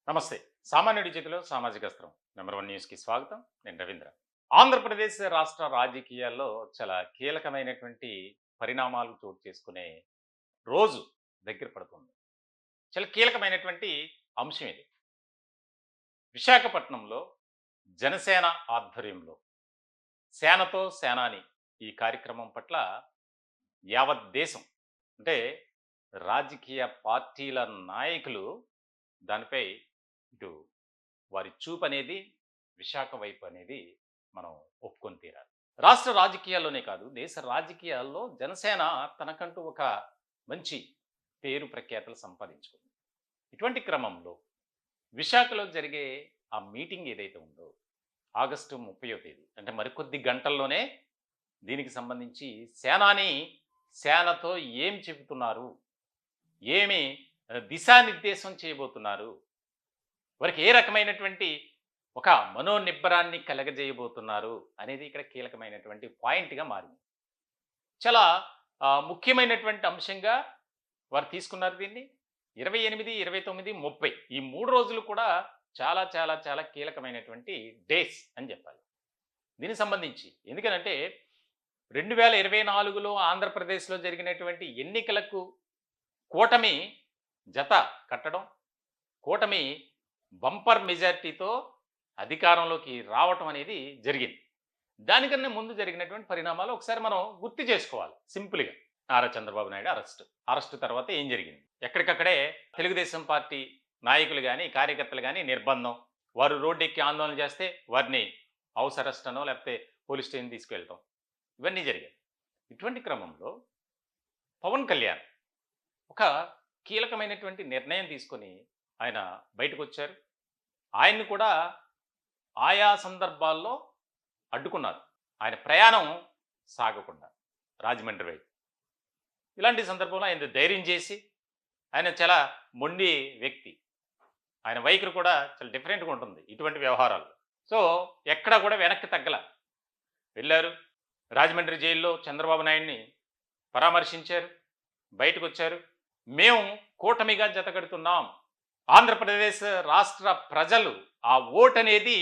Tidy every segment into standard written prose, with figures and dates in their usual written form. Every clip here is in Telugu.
నమస్తే. సామాన్యుడి చేతిలో సామాజిక అస్త్రం. నంబర్ 1 న్యూస్‌కి స్వాగతం. నేను రవీంద్ర. ఆంధ్రప్రదేశ్ రాష్ట్ర రాజకీయాల్లో చాలా కీలకమైనటువంటి పరిణామాలు చోటు చేసుకునే రోజు దగ్గర పడుతుంది. చాలా కీలకమైనటువంటి అంశం ఇది. విశాఖపట్నంలో జనసేన ఆధ్వర్యంలో 'సేనతో సేనాని' ఈ కార్యక్రమం పట్ల యావత్ దేశం అంటే రాజకీయ పార్టీల నాయకులు దానిపై ఇటు వారి చూపు అనేది విశాఖ వైపు అనేది మనం ఒప్పుకొని తీరాలి. రాష్ట్ర రాజకీయాల్లోనే కాదు, దేశ రాజకీయాల్లో జనసేన తనకంటూ ఒక మంచి పేరు ప్రఖ్యాతలు సంపాదించుకుంది. ఇటువంటి క్రమంలో విశాఖలో జరిగే ఆ మీటింగ్ ఏదైతే ఉందో ఆగస్టు 30వ తేదీ అంటే మరికొద్ది గంటల్లోనే దీనికి సంబంధించి సేనాని సేనతో ఏం చెబుతున్నారు, ఏమి దిశానిర్దేశం చేయబోతున్నారు, వారికి ఏ రకమైనటువంటి ఒక మనోనిబ్బరాన్ని కలగజేయబోతున్నారు అనేది ఇక్కడ కీలకమైనటువంటి పాయింట్గా మారింది. చాలా ముఖ్యమైనటువంటి అంశంగా వారు తీసుకున్నారు దీన్ని. 28, 29, 30 ఈ 3 రోజులు కూడా చాలా చాలా చాలా కీలకమైనటువంటి డేస్ అని చెప్పాలి దీనికి సంబంధించి. ఎందుకనంటే 2024లో ఆంధ్రప్రదేశ్లో జరిగినటువంటి ఎన్నికలకు కూటమి జత కట్టడం, కూటమి బంపర్ మెజార్టీతో అధికారంలోకి రావటం అనేది జరిగింది. దానికన్నా ముందు జరిగినటువంటి పరిణామాలు ఒకసారి మనం గుర్తు చేసుకోవాలి సింపుల్గా. నారా చంద్రబాబు నాయుడు అరెస్టు తర్వాత ఏం జరిగింది? ఎక్కడికక్కడే తెలుగుదేశం పార్టీ నాయకులు కానీ కార్యకర్తలు కానీ నిర్బంధం, వారు రోడ్డెక్కి ఆందోళన చేస్తే వారిని హౌస్ అరెస్ట్ అనో లేకపోతే పోలీస్ స్టేషన్ తీసుకెళ్ళటం, ఇవన్నీ జరిగాయి. ఇటువంటి క్రమంలో పవన్ కళ్యాణ్ ఒక కీలకమైనటువంటి నిర్ణయం తీసుకొని ఆయన బయటకు వచ్చారు. ఆయన్ని కూడా ఆయా సందర్భాల్లో అడ్డుకున్నారు, ఆయన ప్రయాణం సాగకుండా రాజమండ్రి వైపు. ఇలాంటి సందర్భంలో ఆయన ధైర్యం చేసి, ఆయన చాలా మొండి వ్యక్తి, ఆయన వైఖరి కూడా చాలా డిఫరెంట్గా ఉంటుంది ఇటువంటి వ్యవహారాలు. సో ఎక్కడా కూడా వెనక్కి తగ్గల, వెళ్ళారు రాజమండ్రి జైల్లో చంద్రబాబు నాయుడిని పరామర్శించారు, బయటకు వచ్చారు. మేము కూటమిగా జతకడుతున్నాం, ఆంధ్రప్రదేశ్ రాష్ట్ర ప్రజలు ఆ ఓటు అనేది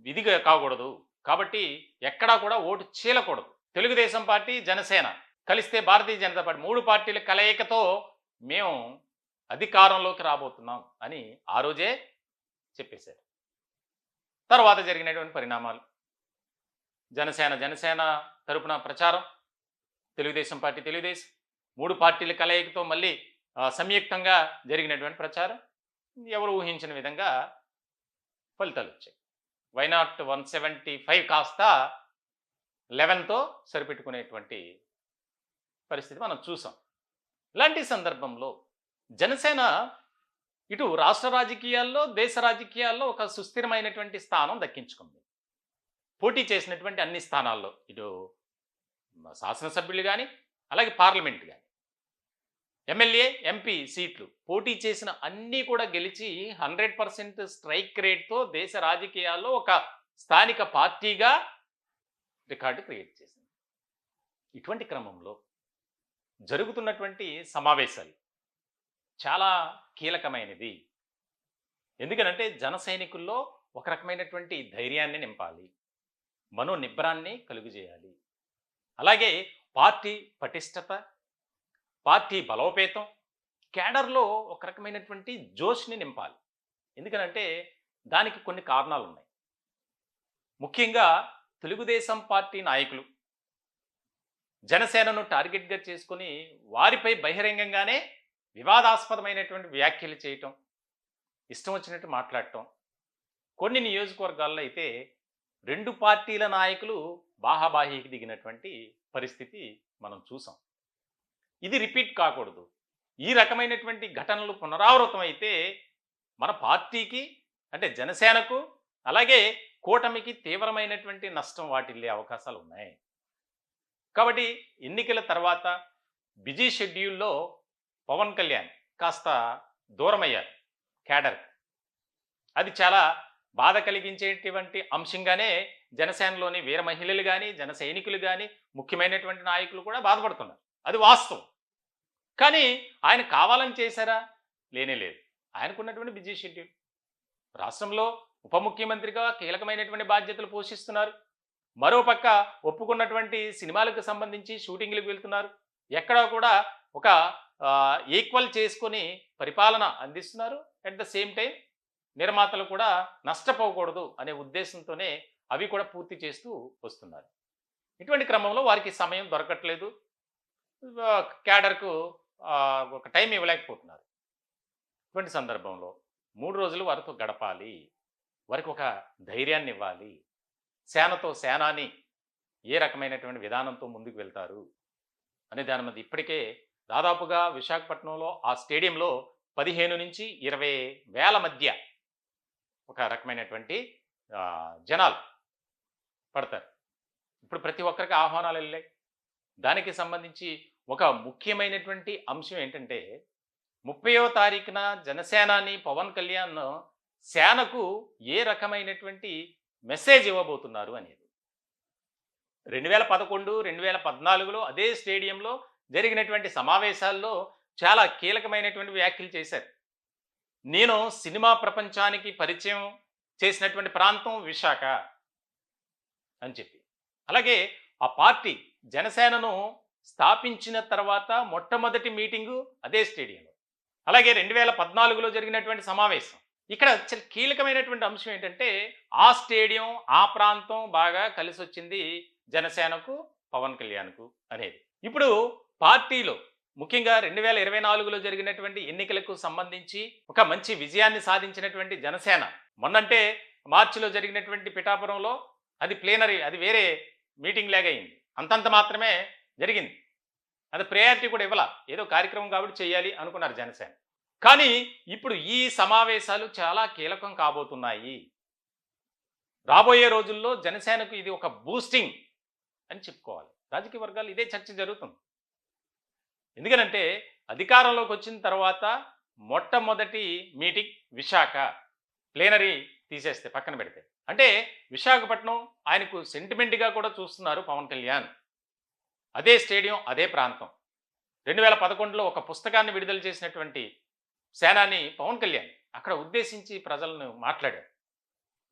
విధిగా కాకూడదు, కాబట్టి ఎక్కడా కూడా ఓటు చీలకూడదు. తెలుగుదేశం పార్టీ, జనసేన కలిస్తే భారతీయ జనతా పార్టీ 3 పార్టీల కలయికతో మేము అధికారంలోకి రాబోతున్నాం అని ఆ రోజే చెప్పేశారు. తర్వాత జరిగినటువంటి పరిణామాలు, జనసేన తరపున ప్రచారం, తెలుగుదేశం పార్టీ 3 పార్టీల కలయికతో మళ్ళీ సంయుక్తంగా జరిగినటువంటి ప్రచారం ఎవరు ఊహించిన విధంగా ఫలితాలు వచ్చాయి. వైనాట్ 175 కాస్త 11తో సరిపెట్టుకునేటువంటి పరిస్థితి మనం చూసాం. ఇలాంటి సందర్భంలో జనసేన ఇటు రాష్ట్ర రాజకీయాల్లో, దేశ రాజకీయాల్లో ఒక సుస్థిరమైనటువంటి స్థానం దక్కించుకుంది. పోటీ చేసినటువంటి అన్ని స్థానాల్లో, ఇటు శాసనసభ్యులు కానీ అలాగే పార్లమెంట్ కానీ, ఎమ్మెల్యే, ఎంపీ సీట్లు పోటీ చేసిన అన్నీ కూడా గెలిచి 100% స్ట్రైక్ రేట్తో దేశ రాజకీయాల్లో ఒక స్థానిక పార్టీగా రికార్డు క్రియేట్ చేసింది. ఇటువంటి క్రమంలో జరుగుతున్నటువంటి సమావేశాలు చాలా కీలకమైనది. ఎందుకనంటే జన సైనికుల్లో ఒక రకమైనటువంటి ధైర్యాన్ని నింపాలి, మనోనిబ్బరాన్ని కలుగజేయాలి, అలాగే పార్టీ పటిష్టత, పార్టీ బలోపేతం, క్యాడర్లో ఒక రకమైనటువంటి జోష్ని నింపాలి. ఎందుకనంటే దానికి కొన్ని కారణాలు ఉన్నాయి. ముఖ్యంగా తెలుగుదేశం పార్టీ నాయకులు జనసేనను టార్గెట్గా చేసుకుని వారిపై బహిరంగంగానే వివాదాస్పదమైనటువంటి వ్యాఖ్యలు చేయటం, ఇష్టం వచ్చినట్టు మాట్లాడటం, కొన్ని నియోజకవర్గాల్లో అయితే 2 పార్టీల నాయకులు బాహాబాహీకి దిగినటువంటి పరిస్థితి మనం చూసాం. ఇది రిపీట్ కాకూడదు. ఈ రకమైనటువంటి ఘటనలు పునరావృతం అయితే మన పార్టీకి అంటే జనసేనకు అలాగే కూటమికి తీవ్రమైనటువంటి నష్టం వాటిల్లే అవకాశాలు ఉన్నాయి. కాబట్టి ఎన్నికల తర్వాత బిజీ షెడ్యూల్లో పవన్ కళ్యాణ్ కాస్త దూరమయ్యారు క్యాడర్. అది చాలా బాధ కలిగించేటువంటి అంశంగానే జనసేనలోని వీర మహిళలు కానీ, జన సైనికులు కానీ, ముఖ్యమైనటువంటి నాయకులు కూడా బాధపడుతున్నారు. అది వాస్తవం. కానీ ఆయన కావాలని చేశారా? లేనే లేదు. ఆయనకున్నటువంటి బిజీ షెడ్యూల్. రాష్ట్రంలో ఉప ముఖ్యమంత్రిగా కీలకమైనటువంటి బాధ్యతలు పోషిస్తున్నారు. మరోపక్క ఒప్పుకున్నటువంటి సినిమాలకు సంబంధించి షూటింగ్‌లకు వెళ్తున్నారు. ఎక్కడా కూడా ఒక ఈక్వల్ చేసుకొని పరిపాలన అందిస్తున్నారు. అట్ ద సేమ్ టైమ్ నిర్మాతలు కూడా నష్టపోకూడదు అనే ఉద్దేశంతోనే అవి కూడా పూర్తి చేస్తూ వస్తున్నారు. ఇటువంటి క్రమంలో వారికి సమయం దొరకట్లేదు. క్యాడర్‌కు ఒక టైం ఇవ్వలేకపోతున్నారు. ఇటువంటి సందర్భంలో 3 రోజులు వారితో గడపాలి. వారికి ఒక ధైర్యాన్ని ఇవ్వాలి. సేనతో సేనాని ఏ రకమైనటువంటి విధానంతో ముందుకు వెళ్తారు అనే దాని మీద ఇప్పటికే దాదాపుగా విశాఖపట్నంలో ఆ స్టేడియంలో 15-20 వేల మధ్య ఒక రకమైనటువంటి జనాలు పడతారు. ఇప్పుడు ప్రతి ఒక్కరికి ఆహ్వానాలు వెళ్ళాయి. దానికి సంబంధించి ఒక ముఖ్యమైనటువంటి అంశం ఏంటంటే 30వ తారీఖున జనసేనాని పవన్ కళ్యాణ్ సేనకు ఏ రకమైనటువంటి మెసేజ్ ఇవ్వబోతున్నారు అనేది. 2011, 2014లో అదే స్టేడియంలో జరిగినటువంటి సమావేశాల్లో చాలా కీలకమైనటువంటి వ్యాఖ్యలు చేశారు. నేను సినిమా ప్రపంచానికి పరిచయం చేసినటువంటి ప్రాంతం విశాఖ అని చెప్పి. అలాగే ఆ పార్టీ జనసేనను స్థాపించిన తర్వాత మొట్టమొదటి మీటింగు అదే స్టేడియంలో. అలాగే 2014లో జరిగినటువంటి సమావేశం. ఇక్కడ చాలా కీలకమైనటువంటి అంశం ఏంటంటే ఆ స్టేడియం, ఆ ప్రాంతం బాగా కలిసొచ్చింది జనసేనకు, పవన్ కళ్యాణ్కు అనేది. ఇప్పుడు పార్టీలో ముఖ్యంగా 2024లో జరిగినటువంటి ఎన్నికలకు సంబంధించి ఒక మంచి విజయాన్ని సాధించినటువంటి జనసేన మొన్నంటే మార్చిలో జరిగినటువంటి పిఠాపురంలో అది ప్లేనరీ, అది వేరే మీటింగ్ లాగా అయింది. అంతంత మాత్రమే జరిగింది. అది ప్రయారిటీ కూడా ఇవ్వాల, ఏదో కార్యక్రమం కాబట్టి చేయాలి అనుకున్నారు జనసేన. కానీ ఇప్పుడు ఈ సమావేశాలు చాలా కీలకం కాబోతున్నాయి. రాబోయే రోజుల్లో జనసేనకు ఇది ఒక బూస్టింగ్ అని చెప్పుకోవాలి. రాజకీయ వర్గాలు ఇదే చర్చ జరుగుతుంది. ఎందుకనంటే అధికారంలోకి వచ్చిన తర్వాత మొట్టమొదటి మీటింగ్ విశాఖ, ప్లేనరీ తీసేస్తే పక్కన పెడితే. అంటే విశాఖపట్నం ఆయనకు సెంటిమెంట్గా కూడా చూస్తున్నారు పవన్ కళ్యాణ్. అదే స్టేడియం, అదే ప్రాంతం. 2011లో ఒక పుస్తకాన్ని విడుదల చేసినటువంటి సేనాని పవన్ కళ్యాణ్ అక్కడ ఉద్దేశించి ప్రజలను మాట్లాడారు.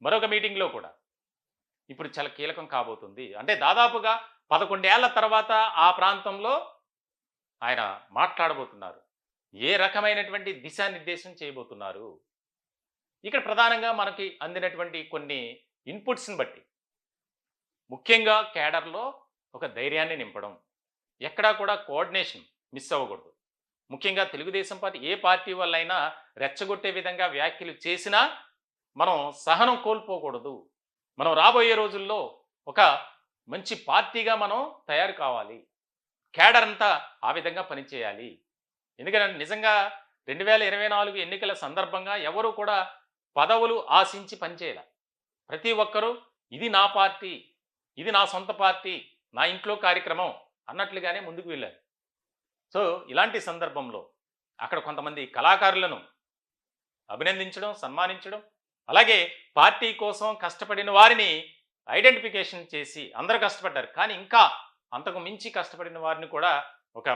మరొక మీటింగ్లో కూడా ఇప్పుడు చాలా కీలకం కాబోతుంది. అంటే దాదాపుగా 11 ఏళ్ల తర్వాత ఆ ప్రాంతంలో ఆయన మాట్లాడబోతున్నారు. ఏ రకమైనటువంటి దిశానిర్దేశం చేయబోతున్నారు. ఇక్కడ ప్రధానంగా మనకి అందినటువంటి కొన్ని ఇన్పుట్స్ని బట్టి ముఖ్యంగా కేడర్లో ఒక ధైర్యాన్ని నింపడం, ఎక్కడా కూడా కోఆర్డినేషన్ మిస్ అవ్వకూడదు. ముఖ్యంగా తెలుగుదేశం పార్టీ ఏ పార్టీ వల్లైనా రెచ్చగొట్టే విధంగా వ్యాఖ్యలు చేసినా మనం సహనం కోల్పోకూడదు. మనం రాబోయే రోజుల్లో ఒక మంచి పార్టీగా మనం తయారు కావాలి. కేడర్ అంతా ఆ విధంగా పనిచేయాలి. ఎందుకంటే నిజంగా 2024 ఎన్నికల సందర్భంగా ఎవరు కూడా పదవులు ఆశించి పనిచేయాలి. ప్రతి ఒక్కరూ ఇది నా పార్టీ, ఇది నా సొంత పార్టీ, నా ఇంట్లో కార్యక్రమం అన్నట్లుగానే ముందుకు వెళ్ళారు. సో ఇలాంటి సందర్భంలో అక్కడ కొంతమంది కళాకారులను అభినందించడం, సన్మానించడం, అలాగే పార్టీ కోసం కష్టపడిన వారిని ఐడెంటిఫికేషన్ చేసి అందరూ కష్టపడ్డారు, కానీ ఇంకా అంతకు మించి కష్టపడిన వారిని కూడా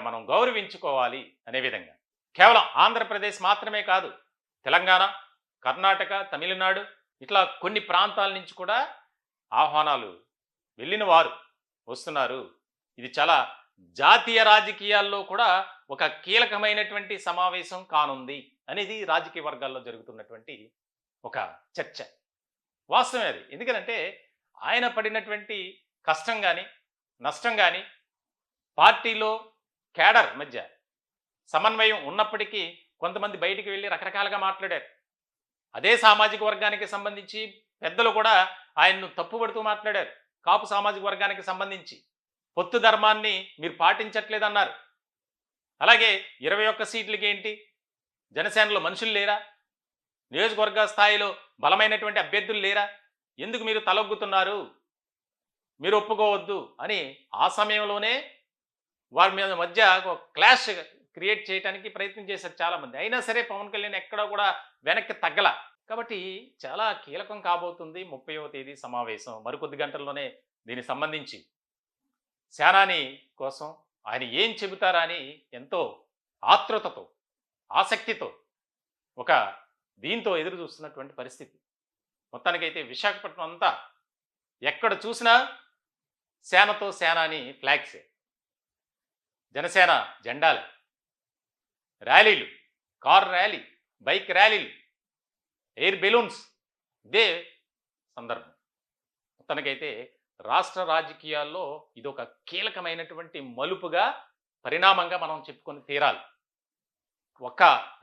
మనం గౌరవించుకోవాలి అనే విధంగా. కేవలం ఆంధ్రప్రదేశ్ మాత్రమే కాదు, తెలంగాణ, కర్ణాటక, తమిళనాడు ఇట్లా కొన్ని ప్రాంతాల నుంచి కూడా ఆహ్వానాలు వెళ్ళిన వారు వస్తున్నారు. ఇది చాలా జాతీయ రాజకీయాల్లో కూడా ఒక కీలకమైనటువంటి సమావేశం కానుంది అనేది రాజకీయ వర్గాల్లో జరుగుతున్నటువంటి ఒక చర్చ. వాస్తవమే అది. ఎందుకంటే ఆయన పడినటువంటి కష్టం కానీ, నష్టం కానీ, పార్టీలో కేడర్ మధ్య సమన్వయం ఉన్నప్పటికీ కొంతమంది బయటికి వెళ్ళి రకరకాలుగా మాట్లాడారు. అదే సామాజిక వర్గానికి సంబంధించి పెద్దలు కూడా ఆయన్ను తప్పుపడుతూ మాట్లాడారు. కాపు సామాజిక వర్గానికి సంబంధించి పొత్తు ధర్మాన్ని మీరు పాటించట్లేదన్నారు. అలాగే 21 సీట్లకి ఏంటి, జనసేనలో మనుషులు లేరా, నియోజకవర్గ స్థాయిలో బలమైనటువంటి అభ్యర్థులు లేరా, ఎందుకు మీరు తలొగ్గుతున్నారు, మీరు ఒప్పుకోవద్దు అని ఆ సమయంలోనే వారి మీద మధ్య ఒక క్లాష్ క్రియేట్ చేయడానికి ప్రయత్నం చేశారు చాలామంది. అయినా సరే పవన్ కళ్యాణ్ ఎక్కడా కూడా వెనక్కి తగ్గల. కాబట్టి చాలా కీలకం కాబోతుంది 30వ తేదీ సమావేశం. మరికొద్ది గంటల్లోనే దీనికి సంబంధించి సేనాని కోసం ఆయన ఏం చెబుతారా అని ఎంతో ఆతృతతో, ఆసక్తితో ఒక దీంతో ఎదురు చూస్తున్నటువంటి పరిస్థితి. మొత్తానికైతే విశాఖపట్నం అంతా ఎక్కడ చూసినా సేనతో సేన అని ఫ్లాగ్సే, జనసేన జెండాలే, ర్యాలీలు, కార్ ర్యాలీ, బైక్ ర్యాలీలు, ఎయిర్ బెలూన్స్. ఇదే సందర్భం. మొత్తానికైతే రాష్ట్ర రాజకీయాల్లో ఇదొక కీలకమైనటువంటి మలుపుగా, పరిణామంగా మనం చెప్పుకొని తీరాలి. ఒక్క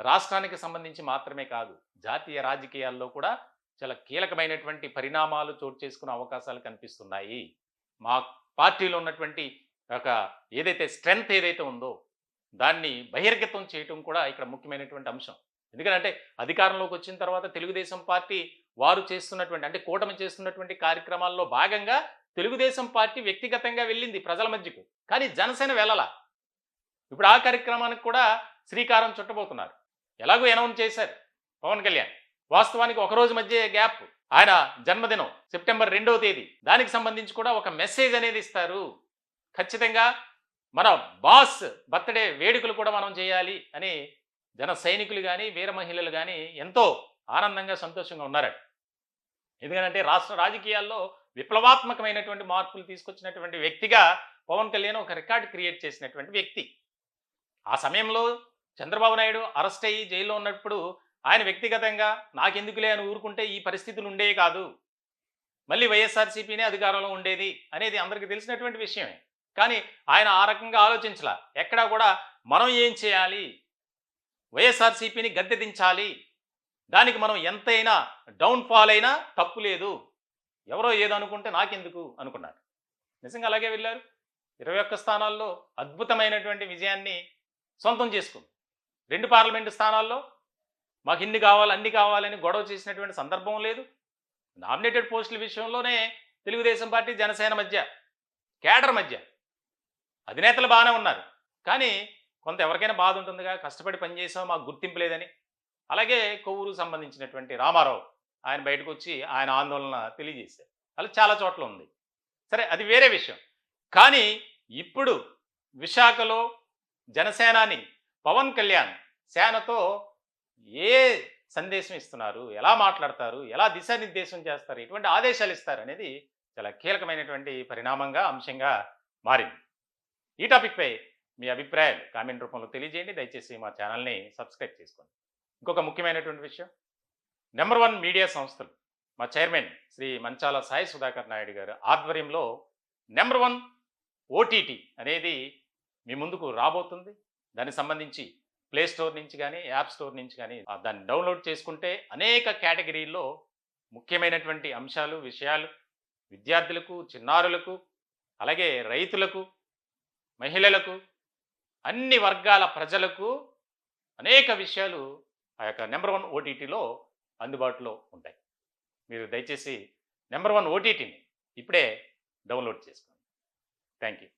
రాష్ట్రానికి సంబంధించి మాత్రమే కాదు, జాతీయ రాజకీయాల్లో కూడా చాలా కీలకమైనటువంటి పరిణామాలు చోటు చేసుకునే అవకాశాలు కనిపిస్తున్నాయి. మా పార్టీలో ఉన్నటువంటి ఒక ఏదైతే స్ట్రెంగ్త్ ఏదైతే ఉందో దాన్ని బహిర్గతం చేయటం కూడా ఇక్కడ ముఖ్యమైనటువంటి అంశం. ఎందుకంటే అధికారంలోకి వచ్చిన తర్వాత తెలుగుదేశం పార్టీ వారు చేస్తున్నటువంటి, అంటే కూటమి చేస్తున్నటువంటి కార్యక్రమాల్లో భాగంగా తెలుగుదేశం పార్టీ వ్యక్తిగతంగా వెళ్ళింది ప్రజల మధ్యకు, కానీ జనసేన వెళ్ళాల. ఇప్పుడు ఆ కార్యక్రమానికి కూడా శ్రీకారం చుట్టబోతున్నారు. ఎలాగో అనౌన్స్ చేశారు పవన్ కళ్యాణ్. వాస్తవానికి ఒకరోజు మధ్య గ్యాప్, ఆయన జన్మదినం సెప్టెంబర్ 2వ తేదీ, దానికి సంబంధించి కూడా ఒక మెసేజ్ అనేది ఇస్తారు. ఖచ్చితంగా మన బాస్ బర్త్డే వేడుకలు కూడా మనం చేయాలి అని జన సైనికులు కానీ వీర మహిళలు కానీ ఎంతో ఆనందంగా సంతోషంగా ఉన్నారట. ఎందుకంటే రాష్ట్ర రాజకీయాల్లో విప్లవాత్మకమైనటువంటి మార్పులు తీసుకొచ్చినటువంటి వ్యక్తిగా పవన్ కళ్యాణ్ ఒక రికార్డు క్రియేట్ చేసినటువంటి వ్యక్తి. ఆ సమయంలో చంద్రబాబు నాయుడు అరెస్ట్ అయ్యి జైల్లో ఉన్నప్పుడు ఆయన వ్యక్తిగతంగా నాకెందుకులే అని ఊరుకుంటే ఈ పరిస్థితులు ఉండేవి కాదు, మళ్ళీ వైఎస్ఆర్సీపీనే అధికారంలో ఉండేది అనేది అందరికీ తెలిసినటువంటి విషయమే. కానీ ఆయన ఆ రకంగా ఆలోచించలా. ఎక్కడా కూడా మనం ఏం చేయాలి, వైఎస్ఆర్సీపీని గద్దె దించాలి, దానికి మనం ఎంతైనా డౌన్ఫాల్ అయినా తప్పు లేదు, ఎవరో ఏదో అనుకుంటే నాకెందుకు అనుకున్నారు. నిజంగా అలాగే వెళ్ళారు. 21 స్థానాల్లో అద్భుతమైనటువంటి విజయాన్ని సొంతం చేసుకుంది. 2 పార్లమెంటు స్థానాల్లో మాకు ఇన్ని కావాలి అన్ని కావాలని గొడవ చేసినటువంటి సందర్భం లేదు. నామినేటెడ్ పోస్టుల విషయంలోనే తెలుగుదేశం పార్టీ జనసేన మధ్య, కేడర్ మధ్య అధినేతలు బాగానే ఉన్నారు, కానీ కొంత ఎవరికైనా బాధ ఉంటుందిగా, కష్టపడి పనిచేసాం మాకు గుర్తింపు లేదని. అలాగే కొవ్వూరుకు సంబంధించినటువంటి రామారావు ఆయన బయటకు వచ్చి ఆయన ఆందోళన తెలియజేశారు. అలా చాలా చోట్ల ఉంది. సరే, అది వేరే విషయం. కానీ ఇప్పుడు విశాఖలో జనసేనాని పవన్ కళ్యాణ్ సేనతో ఏ సందేశం ఇస్తున్నారు, ఎలా మాట్లాడతారు, ఎలా దిశానిర్దేశం చేస్తారు, ఎటువంటి ఆదేశాలు ఇస్తారు అనేది చాలా కీలకమైనటువంటి పరిణామంగా, అంశంగా మారింది. ఈ టాపిక్పై మీ అభిప్రాయాలు కామెంట్ రూపంలో తెలియజేయండి. దయచేసి మా ఛానల్ని సబ్స్క్రైబ్ చేసుకోండి. ఇంకొక ముఖ్యమైనటువంటి విషయం, నెంబర్ 1 మీడియా సంస్థలు మా చైర్మన్ శ్రీ మంచాల సాయి సుధాకర్ నాయుడు గారు ఆధ్వర్యంలో నెంబర్ 1 ఓటీటీ అనేది మీ ముందుకు రాబోతుంది. దానికి సంబంధించి ప్లే స్టోర్ నుంచి కానీ యాప్ స్టోర్ నుంచి కానీ దాన్ని డౌన్లోడ్ చేసుకుంటే అనేక కేటగిరీల్లో ముఖ్యమైనటువంటి అంశాలు, విషయాలు విద్యార్థులకు, చిన్నారులకు, అలాగే రైతులకు, మహిళలకు, అన్ని వర్గాల ప్రజలకు అనేక విషయాలు ఆ యొక్క నెంబర్ 1 ఓటీటీలో అందుబాటులో ఉంటాయి. మీరు దయచేసి నెంబర్ 1 ఓటీటీని ఇప్పుడే డౌన్లోడ్ చేసుకోండి. Thank you.